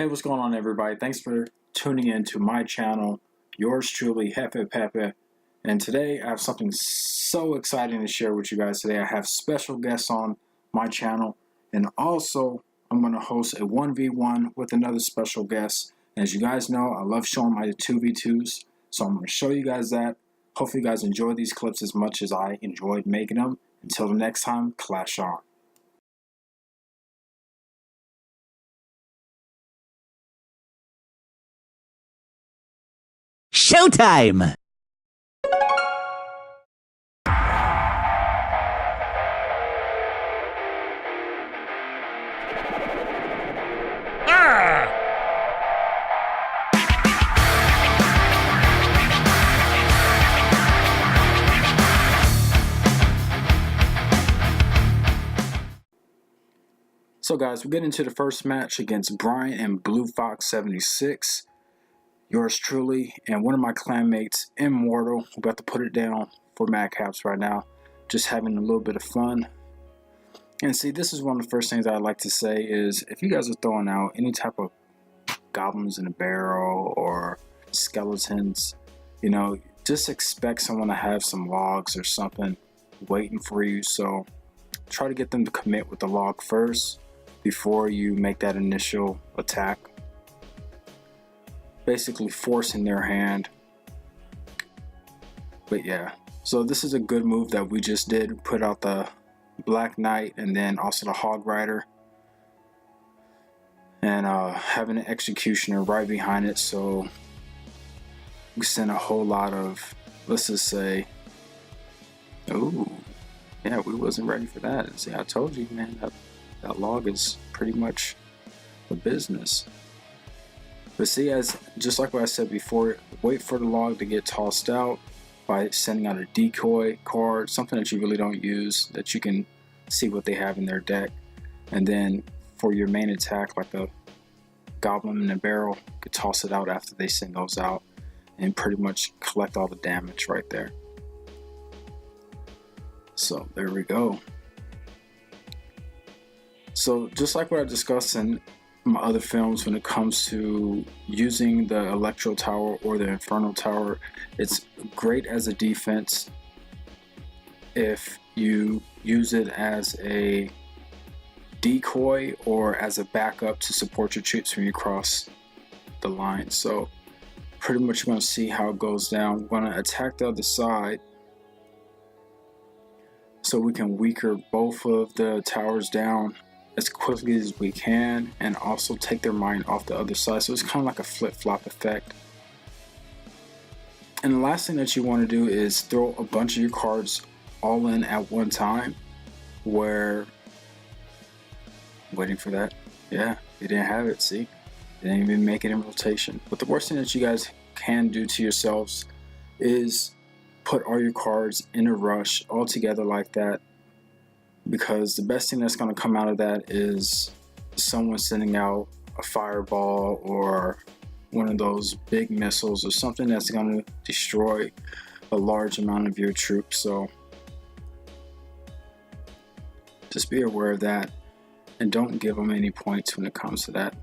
Hey, what's going on, everybody? Thanks for tuning in to my channel, yours truly, Jefe Pepe. And today I have something so exciting to share with you guys. Today I have special guests on my channel, and also I'm going to host a 1v1 with another special guest. And as you guys know, I love showing my 2v2s, so I'm going to show you guys that. Hopefully you guys enjoy these clips as much as I enjoyed making them. Until the next time, clash on. Showtime! So guys, we're getting into the first match against Brian and Blue Fox 76. Yours truly, and one of my clanmates, Immortal. I'm about to put it down for MadKapz right now. Just having a little bit of fun. And see, this is one of the first things I'd like to say is, if you guys are throwing out any type of goblins in a barrel or skeletons, you know, just expect someone to have some logs or something waiting for you. So try to get them to commit with the log first before you make that initial attack. Basically forcing their hand. But yeah, so this is a good move that we just did. Put out the Black Knight and then also the Hog Rider, and having an executioner right behind it, so we send a whole lot of, let's just say, oh yeah, we wasn't ready for that. See, I told you, man, that log is pretty much a business. But see, just like what I said before, wait for the log to get tossed out by sending out a decoy card, something that you really don't use, that you can see what they have in their deck. And then for your main attack, like a goblin in a barrel, you could toss it out after they send those out and pretty much collect all the damage right there. So there we go. So just like what I discussed in my other films, when it comes to using the Electro Tower or the Infernal Tower, it's great as a defense if you use it as a decoy or as a backup to support your troops when you cross the line. So pretty much you're going to see how it goes down. We're going to attack the other side so we can weaker both of the towers down as quickly as we can, and also take their mind off the other side. So it's kind of like a flip-flop effect. And the last thing that you want to do is throw a bunch of your cards all in at one time, where, waiting for that, yeah, you didn't have it. See, you didn't even make it in rotation. But the worst thing that you guys can do to yourselves is put all your cards in a rush all together like that, because the best thing that's going to come out of that is someone sending out a fireball or one of those big missiles or something that's going to destroy a large amount of your troops. So just be aware of that, and don't give them any points when it comes to that.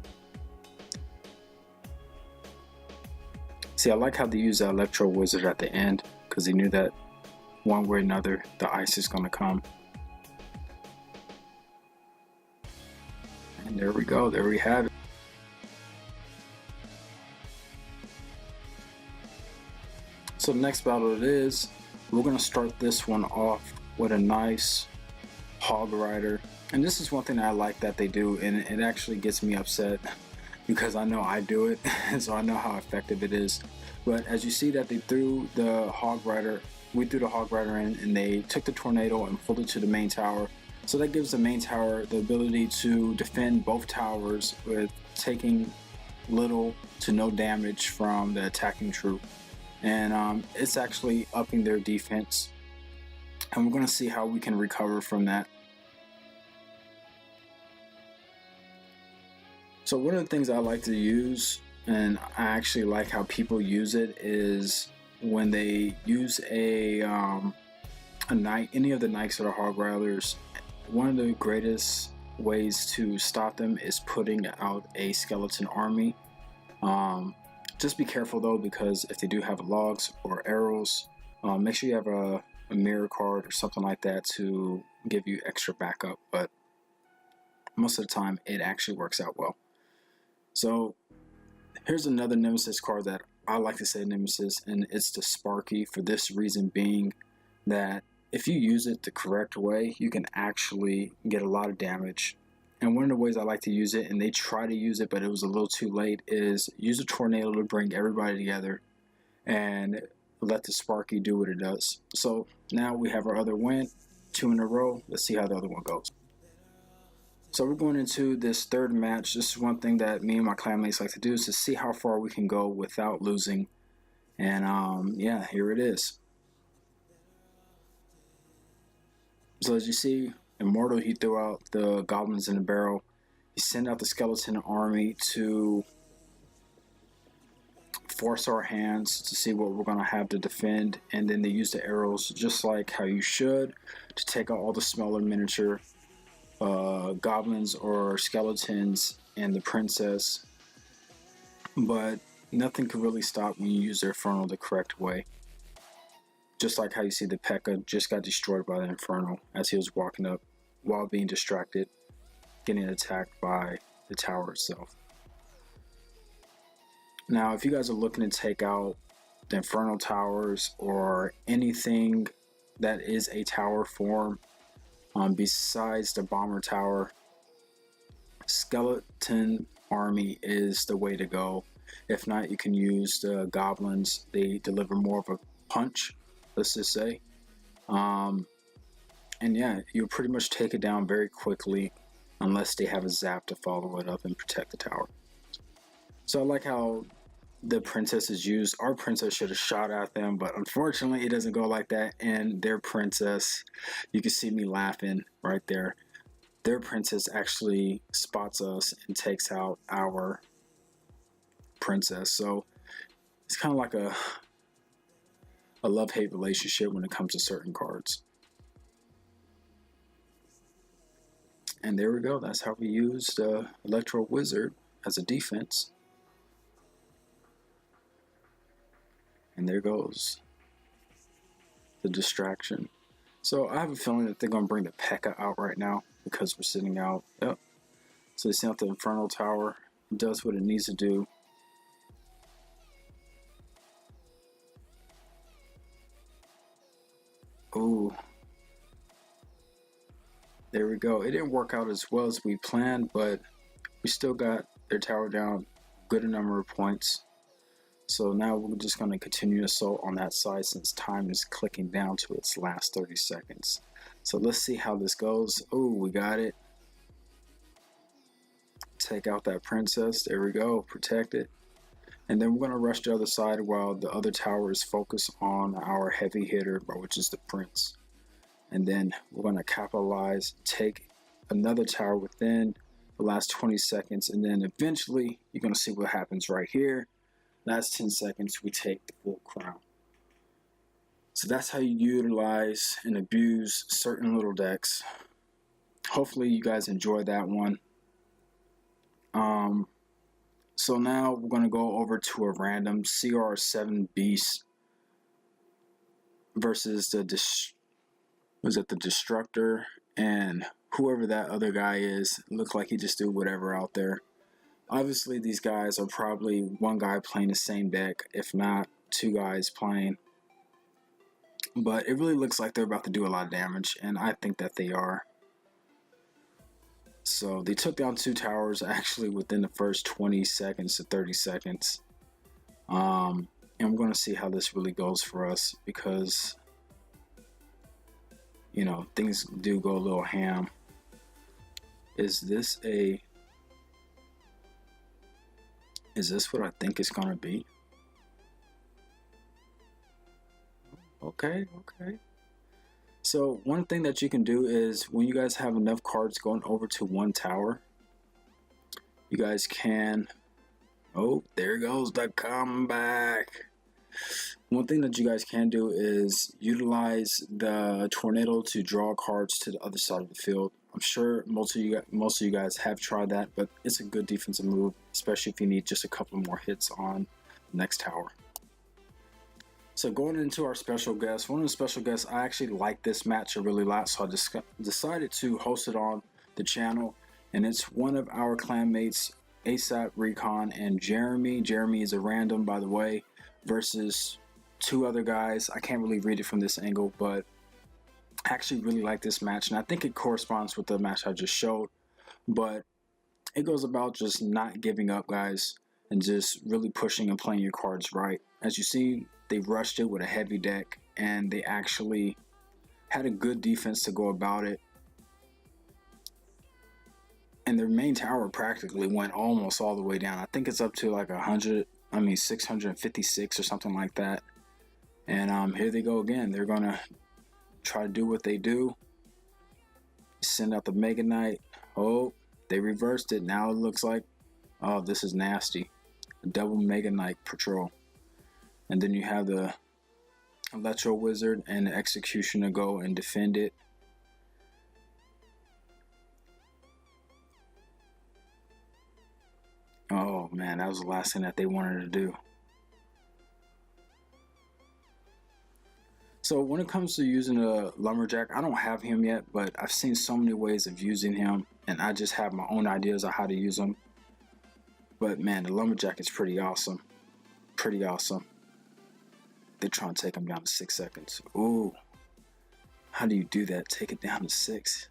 See, I like how they use the Electro Wizard at the end, because they knew that one way or another the ice is going to come. And there we go, there we have it. So the next battle it is, we're going to start this one off with a nice Hog Rider. And this is one thing I like that they do, and it actually gets me upset because I know I do it, so I know how effective it is. But as you see that they threw the Hog Rider, we threw the Hog Rider in, and they took the tornado and pulled it to the main tower. So that gives the main tower the ability to defend both towers with taking little to no damage from the attacking troop. And it's actually upping their defense. And we're going to see how we can recover from that. So one of the things I like to use, and I actually like how people use it, is when they use a knight, any of the knights that are Hog Riders. One of the greatest ways to stop them is putting out a skeleton army. Just be careful though, because if they do have logs or arrows, make sure you have a mirror card or something like that to give you extra backup, but most of the time it actually works out well. So here's another Nemesis card that I like to say Nemesis, and it's the Sparky, for this reason being that if you use it the correct way, you can actually get a lot of damage. And one of the ways I like to use it, and they try to use it but it was a little too late, is use a tornado to bring everybody together and let the Sparky do what it does. So now we have our other win, 2 in a row. Let's see how the other one goes. So we're going into this third match. This is one thing that me and my clanmates like to do, is to see how far we can go without losing. And yeah, here it is. So as you see, Immortal, he threw out the goblins in the barrel. He sent out the skeleton army to force our hands to see what we're going to have to defend, and then they use the arrows just like how you should to take out all the smaller miniature goblins or skeletons and the princess. But nothing can really stop when you use the Inferno the correct way. Just like how you see the P.E.K.K.A just got destroyed by the Inferno as he was walking up while being distracted, getting attacked by the tower itself. Now, if you guys are looking to take out the Inferno towers or anything that is a tower form, besides the bomber tower, skeleton army is the way to go. If not, you can use the goblins. They deliver more of a punch, let's just say. And yeah, you'll pretty much take it down very quickly unless they have a zap to follow it up and protect the tower. So I like how the princess is used. Our princess should have shot at them, but unfortunately it doesn't go like that. And their princess, you can see me laughing right there, their princess actually spots us and takes out our princess. So it's kind of like a love-hate relationship when it comes to certain cards. And there we go. That's how we used Electro Wizard as a defense. And there goes the distraction. So I have a feeling that they're going to bring the P.E.K.K.A out right now because we're sitting out. Yep. So they sent out the Infernal Tower. It does what it needs to do. Ooh. There we go. It didn't work out as well as we planned, but we still got their tower down good a number of points. So now we're just going to continue assault on that side since time is clicking down to its last 30 seconds. So let's see how this goes. Oh, we got it. Take out that princess. There we go. Protect it. And then we're going to rush the other side while the other tower is focused on our heavy hitter, which is the prince. And then we're going to capitalize, take another tower within the last 20 seconds. And then eventually you're going to see what happens right here. Last 10 seconds, we take the full crown. So that's how you utilize and abuse certain little decks. Hopefully you guys enjoyed that one. So now we're going to go over to a random CR7 Beast versus the Destructor, and whoever that other guy is. Looked like he just threw whatever out there. Obviously these guys are probably one guy playing the same deck, if not two guys playing. But it really looks like they're about to do a lot of damage, and I think that they are. So they took down two towers actually within the first 20 seconds to 30 seconds. And we're going to see how this really goes for us because, you know, things do go a little ham. Is this what I think it's going to be? Okay. So one thing that you can do is when you guys have enough cards going over to one tower, you guys can, oh, there goes the comeback. One thing that you guys can do is utilize the tornado to draw cards to the other side of the field. I'm sure most of you guys have tried that, but it's a good defensive move, especially if you need just a couple more hits on the next tower. So going into our special guest, one of the special guests, I actually like this match a really lot, so I just decided to host it on the channel, and it's one of our clanmates, AsVPxRecon and Jeremy. Jeremy is a random, by the way, versus two other guys. I can't really read it from this angle, but I actually really like this match, and I think it corresponds with the match I just showed. But it goes about just not giving up, guys, and just really pushing and playing your cards right. As you see, they rushed it with a heavy deck, and they actually had a good defense to go about it. And their main tower practically went almost all the way down. I think it's up to like 656 or something like that. And here they go again. They're gonna try to do what they do. Send out the Mega Knight. Oh, they reversed it. Now it looks like, oh, this is nasty. A double Mega Knight patrol. And then you have the Electro Wizard and the Executioner go and defend it. Oh man, that was the last thing that they wanted to do. So when it comes to using a Lumberjack, I don't have him yet, but I've seen so many ways of using him, and I just have my own ideas on how to use him. But man, the Lumberjack is pretty awesome. Pretty awesome. They're trying to take him down to 6 seconds. Ooh. How do you do that? Take it down to 6.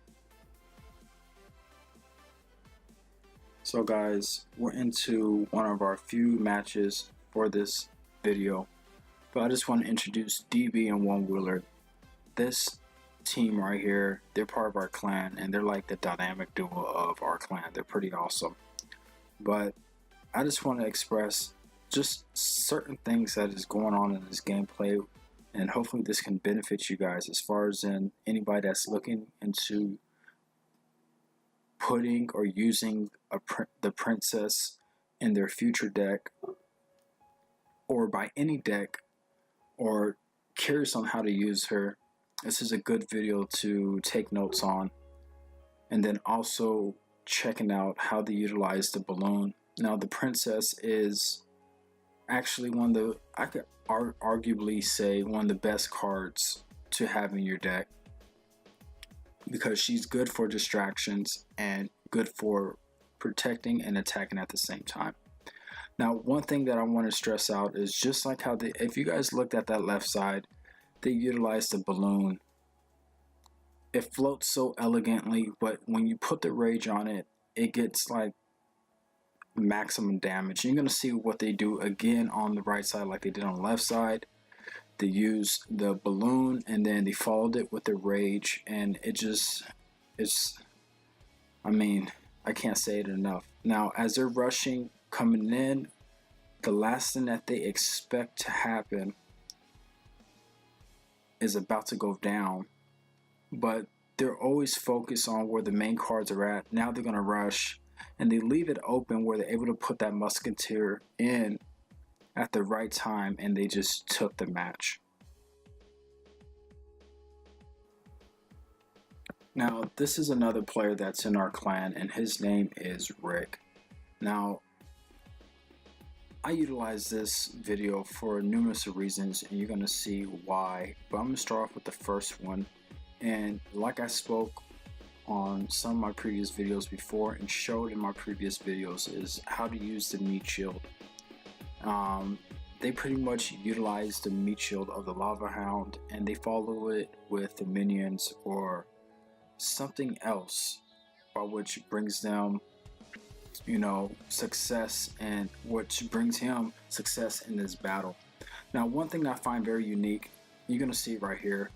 So guys, we're into one of our few matches for this video. But I just want to introduce DB and OneWheeler. This team right here, they're part of our clan, and they're like the dynamic duo of our clan. They're pretty awesome. But I just want to express just certain things that is going on in this gameplay, and hopefully this can benefit you guys as far as in anybody that's looking into putting or using the princess in their future deck, or by any deck, or curious on how to use her. This is a good video to take notes on. And then also checking out how to utilize the balloon. Now the princess is actually one of the, I could arguably say, one of the best cards to have in your deck, because she's good for distractions and good for protecting and attacking at the same time. Now, one thing that I want to stress out is just like how if you guys looked at that left side, they utilized the balloon. It floats so elegantly, but when you put the rage on it, it gets like maximum damage. You're going to see what they do again on the right side like they did on the left side. They used the balloon and then they followed it with the rage, and I mean, I can't say it enough. Now, as they're rushing, coming in, the last thing that they expect to happen is about to go down, but they're always focused on where the main cards are at. Now they're going to rush, and they leave it open where they're able to put that Musketeer in at the right time, and they just took the match. Now, this is another player that's in our clan, and his name is Rick. Now, I utilize this video for numerous reasons, and you're going to see why, but I'm going to start off with the first one. And like I spoke on some of my previous videos before and showed in my previous videos, is how to use the meat shield. They pretty much utilize the meat shield of the Lava Hound, and they follow it with the minions or something else, by which brings them, you know, success, and which brings him success in this battle. Now, one thing I find very unique, you're gonna see right here,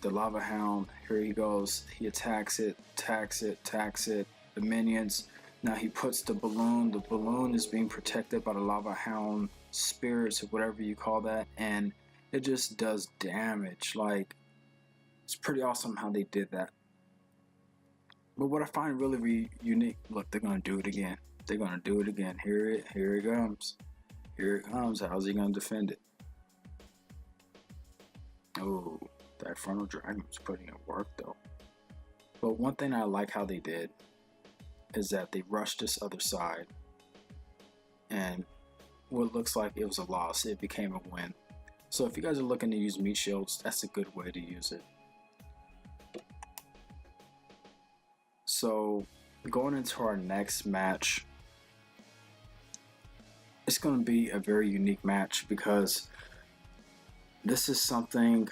the Lava Hound, here he goes, he attacks it, the minions. Now he puts the balloon is being protected by the Lava Hound spirits, or whatever you call that, and it just does damage. Like, it's pretty awesome how they did that. But what I find really unique, look, they're gonna do it again. They're gonna do it again. Here it comes. Here it comes. How's he gonna defend it? Oh, that Frontal Dragon was putting in work though. But one thing I like how they did is that they rushed this other side, and what looks like it was a loss, it became a win. So if you guys are looking to use meat shields, that's a good way to use it. So going into our next match, it's going to be a very unique match because this is something,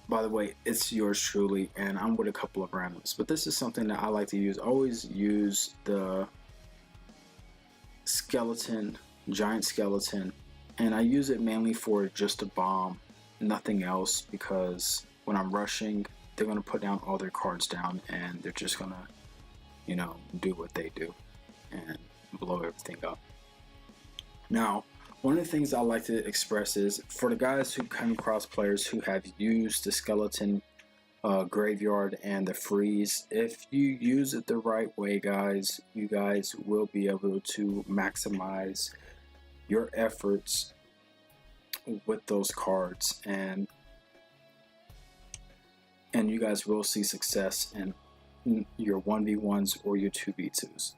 by the way, it's yours truly, and I'm with a couple of randoms, but this is something that I like to use. Always use the skeleton, giant skeleton, and I use it mainly for just a bomb, nothing else, because when I'm rushing, they're going to put down all their cards down, and they're just going to, you know, do what they do and blow everything up. Now, one of the things I like to express is for the guys who come across players who have used the skeleton graveyard and the freeze, if you use it the right way, guys, you guys will be able to maximize your efforts with those cards, and you guys will see success in your 1v1s or your 2v2s.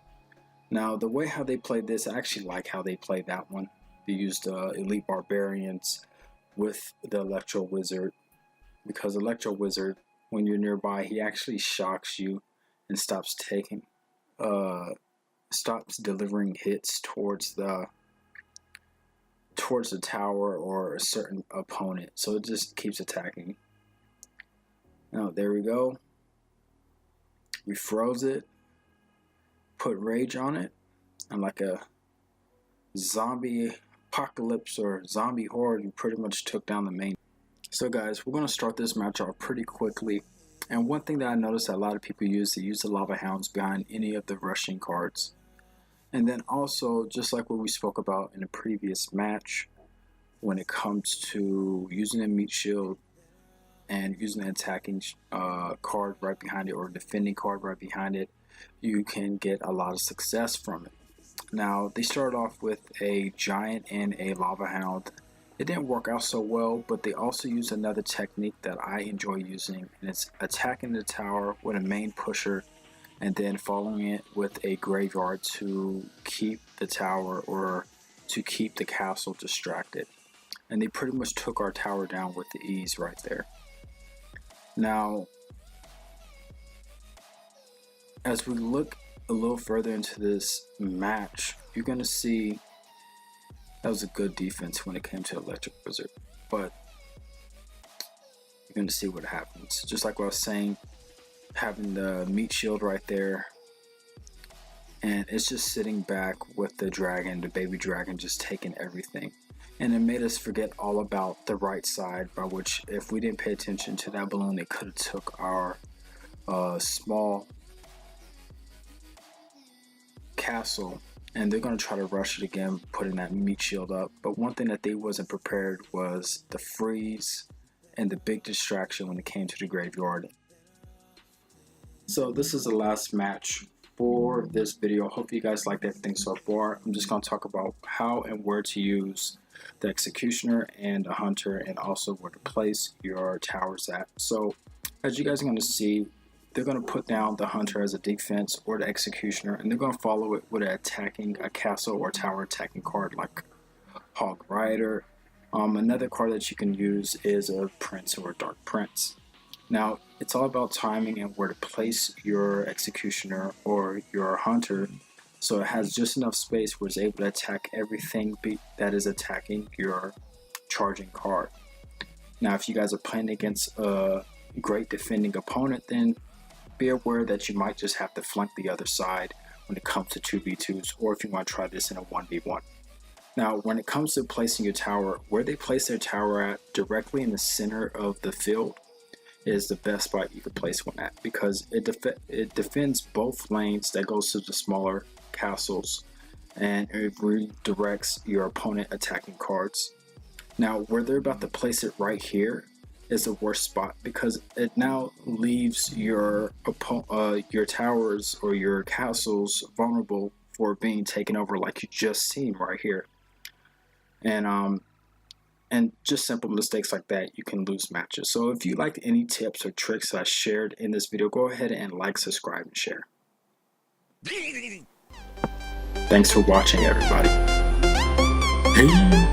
Now, the way how they played this, I actually like how they played that one. They used Elite Barbarians with the Electro Wizard, because Electro Wizard, when you're nearby, he actually shocks you and stops delivering hits towards the tower or a certain opponent. So it just keeps attacking. Now, there we go. We froze it, put rage on it, and like a zombie apocalypse or zombie horde, you pretty much took down the main. So guys, we're going to start this match off pretty quickly, and one thing that I noticed that a lot of people use, they use the Lava Hounds behind any of the rushing cards. And then also, just like what we spoke about in the previous match, when it comes to using a meat shield and using an attacking card right behind it or defending card right behind it, you can get a lot of success from it. Now, they started off with a giant and a Lava Hound. It didn't work out so well, but they also used another technique that I enjoy using, and it's attacking the tower with a main pusher and then following it with a graveyard to keep the tower or to keep the castle distracted. And they pretty much took our tower down with the ease right there. Now, as we look a little further into this match, you're going to see that was a good defense when it came to Electric Wizard, but you're going to see what happens. Just like what I was saying, having the meat shield right there, and it's just sitting back with the dragon, the baby dragon, just taking everything. And it made us forget all about the right side, by which if we didn't pay attention to that balloon, it could have took our small castle, and they're going to try to rush it again, putting that meat shield up. But one thing that they wasn't prepared was the freeze and the big distraction when it came to the graveyard. So this is the last match for this video. Hope you guys liked everything so far. I'm just going to talk about how and where to use the executioner and the hunter, and also where to place your towers at. So as you guys are going to see, they're going to put down the hunter as a defense or the executioner, and they're going to follow it with a castle or tower attacking card like Hog Rider. Another card that you can use is a prince or a dark prince. Now, it's all about timing and where to place your executioner or your hunter, so it has just enough space where it's able to attack everything that is attacking your charging card. Now, if you guys are playing against a great defending opponent, then be aware that you might just have to flank the other side when it comes to 2v2s, or if you want to try this in a 1v1. Now, when it comes to placing your tower, where they place their tower at, directly in the center of the field, is the best spot you could place one at, because it defends both lanes that goes to the smaller castles, and it redirects your opponent attacking cards. Now, where they're about to place it right here is the worst spot, because it now leaves your towers or your castles vulnerable for being taken over, like you just seen right here. And And just simple mistakes like that, you can lose matches. So if you liked any tips or tricks I shared in this video, go ahead and like, subscribe, and share. Thanks for watching, everybody. Hey.